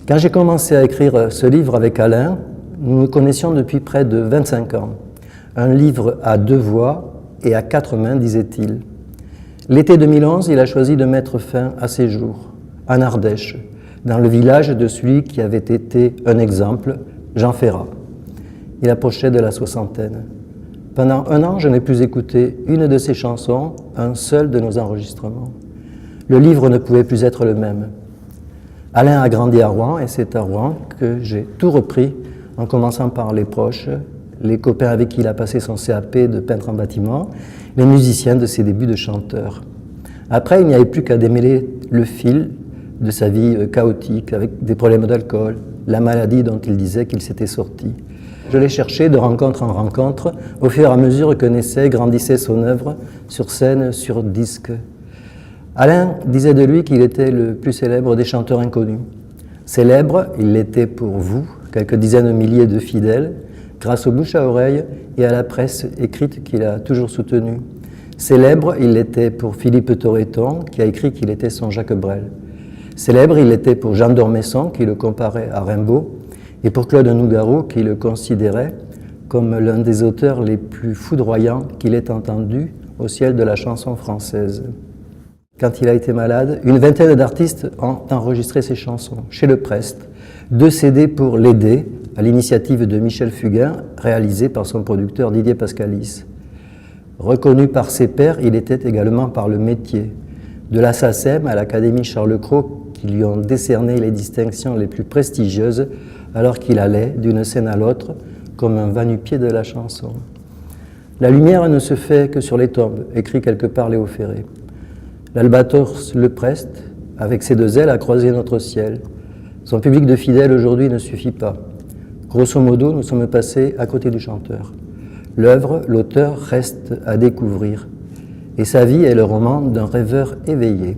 Quand j'ai commencé à écrire ce livre avec Alain, nous nous connaissions depuis près de 25 ans. Un livre à 2 voix et à 4 mains, disait-il. L'été 2011, il a choisi de mettre fin à ses jours, en Ardèche, dans le village de celui qui avait été un exemple, Jean Ferrat. Il approchait de la soixantaine. Pendant 1 an, je n'ai plus écouté une de ses chansons, un seul de nos enregistrements. Le livre ne pouvait plus être le même. Alain a grandi à Rouen et c'est à Rouen que j'ai tout repris, en commençant par les proches, les copains avec qui il a passé son CAP de peintre en bâtiment, les musiciens de ses débuts de chanteur. Après, il n'y avait plus qu'à démêler le fil de sa vie chaotique, avec des problèmes d'alcool, la maladie dont il disait qu'il s'était sorti. Je l'ai cherché de rencontre en rencontre, au fur et à mesure que naissait, grandissait son œuvre, sur scène, sur disque. Alain disait de lui qu'il était le plus célèbre des chanteurs inconnus. Célèbre, il l'était pour vous, quelques dizaines de milliers de fidèles, grâce aux bouche à oreille et à la presse écrite qu'il a toujours soutenue. Célèbre, il l'était pour Philippe Torreton, qui a écrit qu'il était son Jacques Brel. Célèbre, il l'était pour Jean d'Ormesson, qui le comparait à Rimbaud, et pour Claude Nougaro, qui le considérait comme l'un des auteurs les plus foudroyants qu'il ait entendu au ciel de la chanson française. Quand il a été malade, une vingtaine d'artistes ont enregistré ses chansons chez Le Prest, 2 CD pour l'aider, à l'initiative de Michel Fugain, réalisé par son producteur Didier Pascalis. Reconnu par ses pairs, il était également par le métier. De la SACEM à l'Académie Charles-Cros, qui lui ont décerné les distinctions les plus prestigieuses, alors qu'il allait d'une scène à l'autre, comme un va-nu-pied de la chanson. La lumière ne se fait que sur les tombes, écrit quelque part Léo Ferré. L'Albatros Le Prest, avec ses 2 ailes, a croisé notre ciel. Son public de fidèles aujourd'hui ne suffit pas. Grosso modo, nous sommes passés à côté du chanteur. L'œuvre, l'auteur reste à découvrir. Et sa vie est le roman d'un rêveur éveillé.